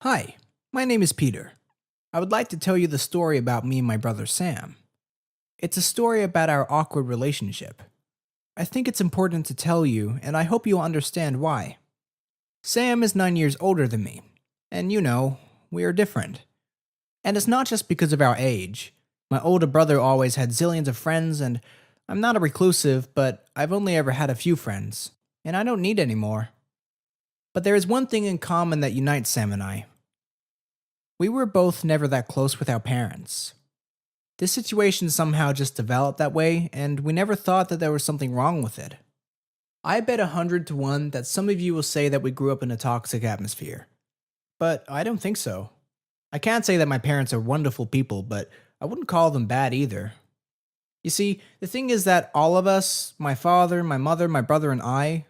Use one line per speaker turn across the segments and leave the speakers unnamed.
Hi, my name is Peter. I would like to tell you the story about me and my brother Sam. It's a story about our awkward relationship. I think it's important to tell you, and I hope you'll understand why. Sam is 9 years older than me, and we are different. And it's not just because of our age. My older brother always had zillions of friends, and I'm not a reclusive, but I've only ever had a few friends, and I don't need any more. But there is one thing in common that unites Sam and I. We were both never that close with our parents. This situation somehow just developed that way, and we never thought that there was something wrong with it. I bet 100 to 1 that some of you will say that we grew up in a toxic atmosphere. But I don't think so. I can't say that my parents are wonderful people, but I wouldn't call them bad either. You see, the thing is that all of us, my father, my mother, my brother, and I,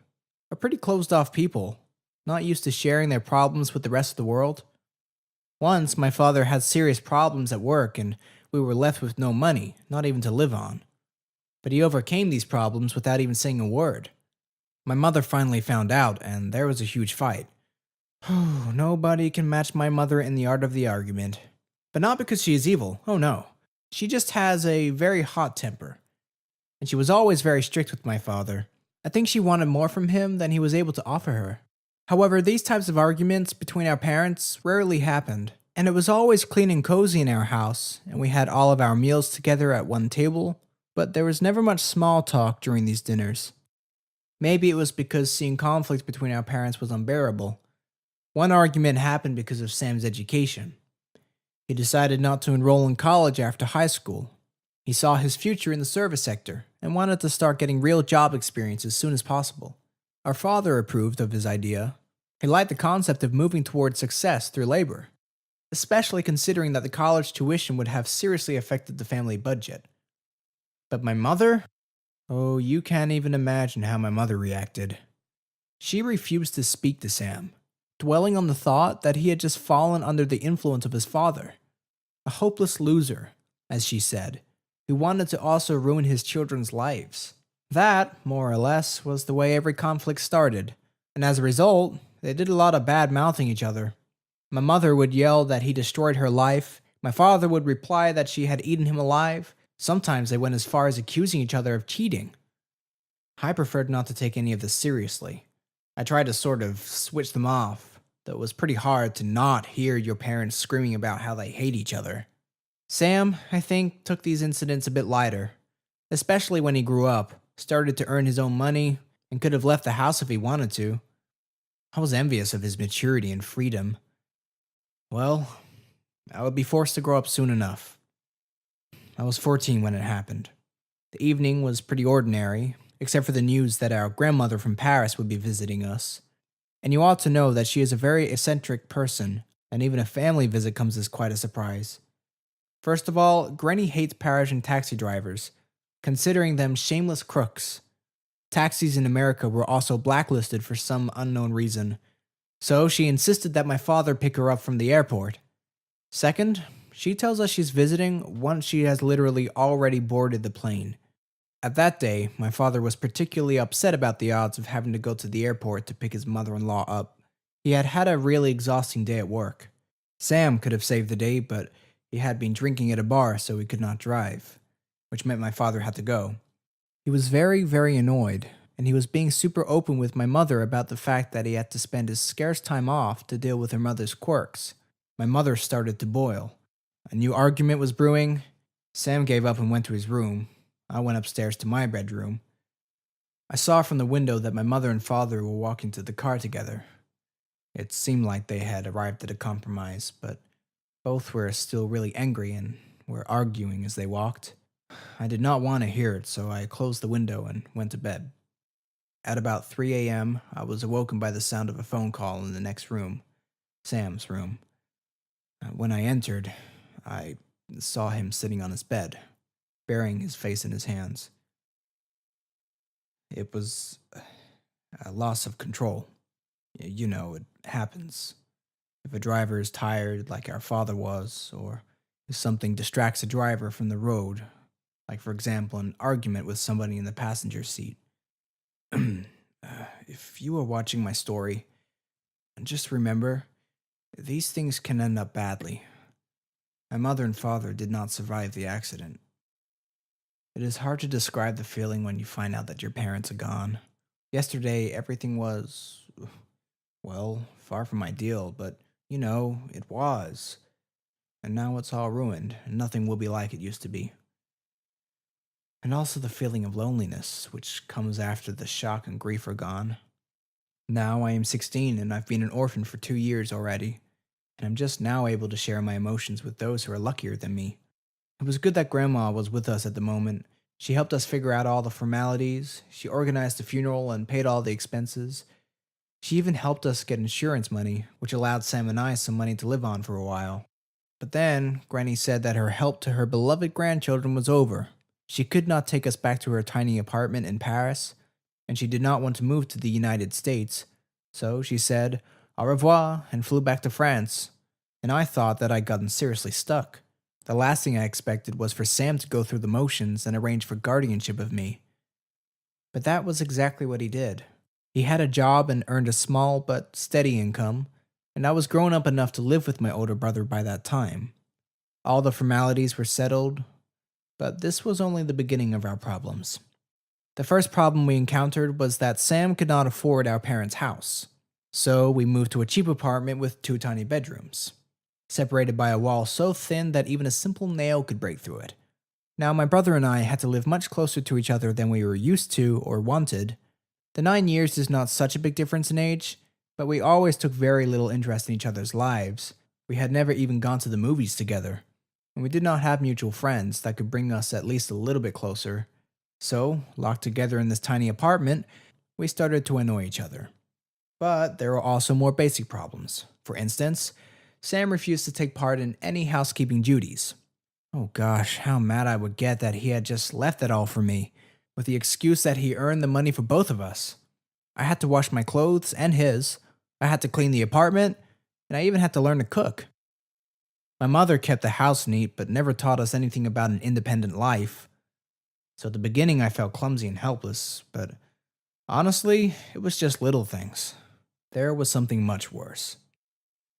are pretty closed off people, not used to sharing their problems with the rest of the world. Once, my father had serious problems at work and we were left with no money, not even to live on. But he overcame these problems without even saying a word. My mother finally found out, and there was a huge fight. Nobody can match my mother in the art of the argument. But not because she is evil, oh no. She just has a very hot temper. And she was always very strict with my father. I think she wanted more from him than he was able to offer her. However, these types of arguments between our parents rarely happened, and it was always clean and cozy in our house, and we had all of our meals together at one table, but there was never much small talk during these dinners. Maybe it was because seeing conflict between our parents was unbearable. One argument happened because of Sam's education. He decided not to enroll in college after high school. He saw his future in the service sector and wanted to start getting real job experience as soon as possible. Our father approved of his idea. He liked the concept of moving towards success through labor, especially considering that the college tuition would have seriously affected the family budget. But my mother? Oh, you can't even imagine how my mother reacted. She refused to speak to Sam, dwelling on the thought that he had just fallen under the influence of his father. A hopeless loser, as she said, who wanted to also ruin his children's lives. That, more or less, was the way every conflict started, and as a result, they did a lot of bad mouthing each other. My mother would yell that he destroyed her life, my father would reply that she had eaten him alive. Sometimes they went as far as accusing each other of cheating. I preferred not to take any of this seriously. I tried to sort of switch them off, though it was pretty hard to not hear your parents screaming about how they hate each other. Sam, I think, took these incidents a bit lighter, especially when he grew up, started to earn his own money, and could have left the house if he wanted to. I was envious of his maturity and freedom. Well, I would be forced to grow up soon enough. I was 14 when it happened. The evening was pretty ordinary, except for the news that our grandmother from Paris would be visiting us. And you ought to know that she is a very eccentric person, and even a family visit comes as quite a surprise. First of all, Granny hates Parisian taxi drivers, considering them shameless crooks. Taxis in America were also blacklisted for some unknown reason, so she insisted that my father pick her up from the airport. Second, she tells us she's visiting once she has literally already boarded the plane. At that day, my father was particularly upset about the odds of having to go to the airport to pick his mother-in-law up. He had had a really exhausting day at work. Sam could have saved the day, but he had been drinking at a bar, so he could not drive, which meant my father had to go. He was very, very annoyed, and he was being super open with my mother about the fact that he had to spend his scarce time off to deal with her mother's quirks. My mother started to boil. A new argument was brewing. Sam gave up and went to his room. I went upstairs to my bedroom. I saw from the window that my mother and father were walking to the car together. It seemed like they had arrived at a compromise, but both were still really angry and were arguing as they walked. I did not want to hear it, so I closed the window and went to bed. At about 3 a.m., I was awoken by the sound of a phone call in the next room, Sam's room. When I entered, I saw him sitting on his bed, burying his face in his hands. It was a loss of control. You know, it happens. If a driver is tired, like our father was, or if something distracts a driver from the road, like for example, an argument with somebody in the passenger seat. If you are watching my story, just remember These things can end up badly. My mother and father did not survive the accident. It is hard to describe the feeling when you find out that your parents are gone. Yesterday, everything was, well, far from ideal, but it was. And now it's all ruined, and nothing will be like it used to be. And also the feeling of loneliness, which comes after the shock and grief are gone. Now I am 16 and I've been an orphan for 2 years already, and I'm just now able to share my emotions with those who are luckier than me. It was good that Grandma was with us at the moment. She helped us figure out all the formalities, she organized the funeral and paid all the expenses. She even helped us get insurance money, which allowed Sam and I some money to live on for a while. But then, Granny said that her help to her beloved grandchildren was over. She could not take us back to her tiny apartment in Paris, and she did not want to move to the United States. So she said, au revoir, and flew back to France. And I thought that I'd gotten seriously stuck. The last thing I expected was for Sam to go through the motions and arrange for guardianship of me. But that was exactly what he did. He had a job and earned a small but steady income, and I was grown up enough to live with my older brother by that time. All the formalities were settled, but this was only the beginning of our problems. The first problem we encountered was that Sam could not afford our parents' house, so we moved to a cheap apartment with 2 tiny bedrooms, separated by a wall so thin that even a simple nail could break through it. Now, my brother and I had to live much closer to each other than we were used to or wanted. The 9 years is not such a big difference in age, but we always took very little interest in each other's lives. We had never even gone to the movies together, and we did not have mutual friends that could bring us at least a little bit closer. So, locked together in this tiny apartment, we started to annoy each other. But there were also more basic problems. For instance, Sam refused to take part in any housekeeping duties. Oh gosh, how mad I would get that he had just left it all for me, with the excuse that he earned the money for both of us. I had to wash my clothes and his, I had to clean the apartment, and I even had to learn to cook. My mother kept the house neat but never taught us anything about an independent life. So at the beginning I felt clumsy and helpless, but honestly, it was just little things. There was something much worse.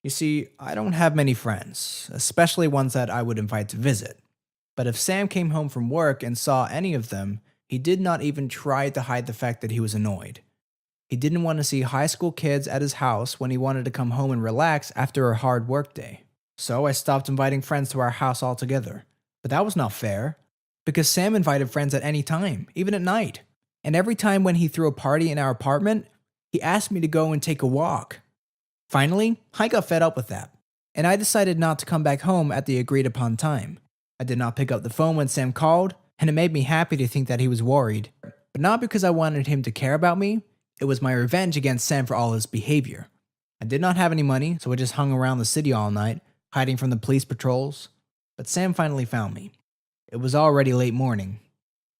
You see, I don't have many friends, especially ones that I would invite to visit. But if Sam came home from work and saw any of them, he did not even try to hide the fact that he was annoyed. He didn't want to see high school kids at his house when he wanted to come home and relax after a hard work day. So I stopped inviting friends to our house altogether. But that was not fair, because Sam invited friends at any time, even at night. And every time when he threw a party in our apartment, he asked me to go and take a walk. Finally, I got fed up with that, and I decided not to come back home at the agreed upon time. I did not pick up the phone when Sam called, and it made me happy to think that he was worried. But not because I wanted him to care about me, it was my revenge against Sam for all his behavior. I did not have any money, so I just hung around the city all night, hiding from the police patrols. But Sam finally found me. It was already late morning.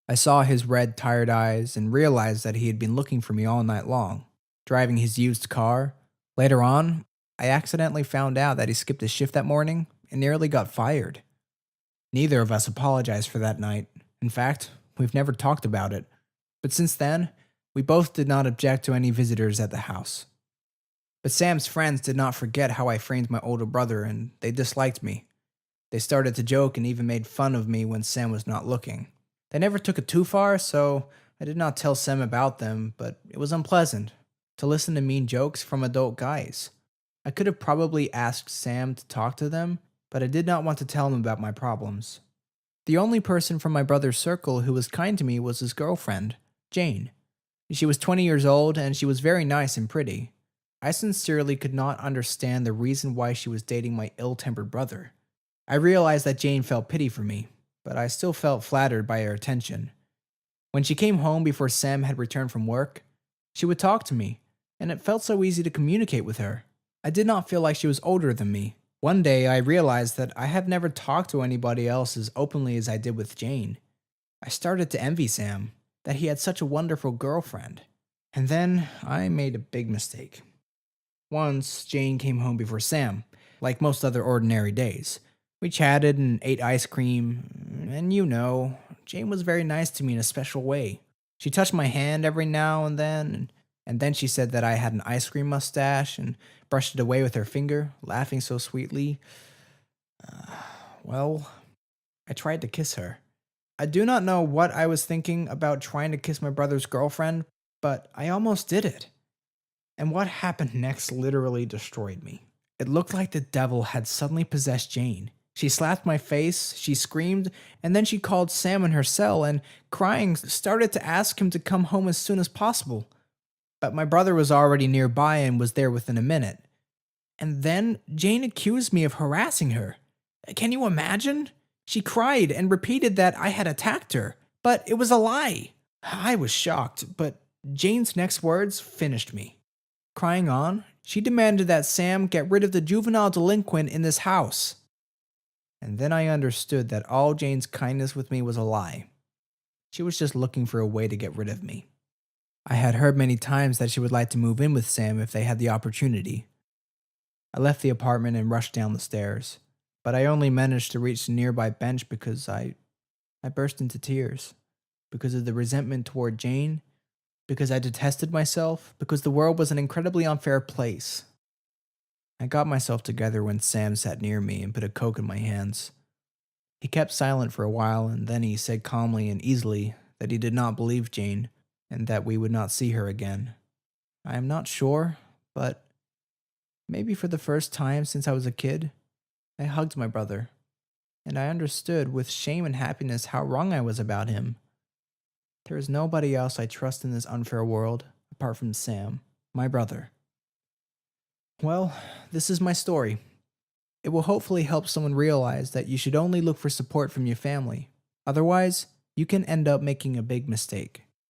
I saw his red, tired eyes and realized that he had been looking for me all night long, driving his used car. Later on, I accidentally found out that he skipped his shift that morning and nearly got fired. Neither of us apologized for that night. In fact, we've never talked about it. But since then, we both did not object to any visitors at the house. But Sam's friends did not forget how I framed my older brother, and they disliked me. They started to joke and even made fun of me when Sam was not looking. They never took it too far, so I did not tell Sam about them, but it was unpleasant to listen to mean jokes from adult guys. I could have probably asked Sam to talk to them, but I did not want to tell him about my problems. The only person from my brother's circle who was kind to me was his girlfriend, Jane. She was 20 years old and she was very nice and pretty. I sincerely could not understand the reason why she was dating my ill-tempered brother. I realized that Jane felt pity for me, but I still felt flattered by her attention. When she came home before Sam had returned from work, she would talk to me, and it felt so easy to communicate with her. I did not feel like she was older than me. One day I realized that I have never talked to anybody else as openly as I did with Jane. I started to envy Sam, that he had such a wonderful girlfriend. And then I made a big mistake. Once, Jane came home before Sam, like most other ordinary days. We chatted and ate ice cream, and Jane was very nice to me in a special way. She touched my hand every now and then, and And then she said that I had an ice cream mustache and brushed it away with her finger, laughing so sweetly. Well, I tried to kiss her. I do not know what I was thinking about trying to kiss my brother's girlfriend, but I almost did it. And what happened next literally destroyed me. It looked like the devil had suddenly possessed Jane. She slapped my face, she screamed, and then she called Sam in her cell and, crying, started to ask him to come home as soon as possible. But my brother was already nearby and was there within a minute. And then Jane accused me of harassing her. Can you imagine? She cried and repeated that I had attacked her, but it was a lie. I was shocked, but Jane's next words finished me. Crying on, she demanded that Sam get rid of the juvenile delinquent in this house. And then I understood that all Jane's kindness with me was a lie. She was just looking for a way to get rid of me. I had heard many times that she would like to move in with Sam if they had the opportunity. I left the apartment and rushed down the stairs, but I only managed to reach the nearby bench because I burst into tears. Because of the resentment toward Jane, because I detested myself, because the world was an incredibly unfair place. I got myself together when Sam sat near me and put a Coke in my hands. He kept silent for a while, and then he said calmly and easily that he did not believe Jane, and that we would not see her again. I am not sure, but maybe for the first time since I was a kid, I hugged my brother, and I understood with shame and happiness how wrong I was about him. There is nobody else I trust in this unfair world apart from Sam, my brother. Well, this is my story. It will hopefully help someone realize that you should only look for support from your family. Otherwise, you can end up making a big mistake.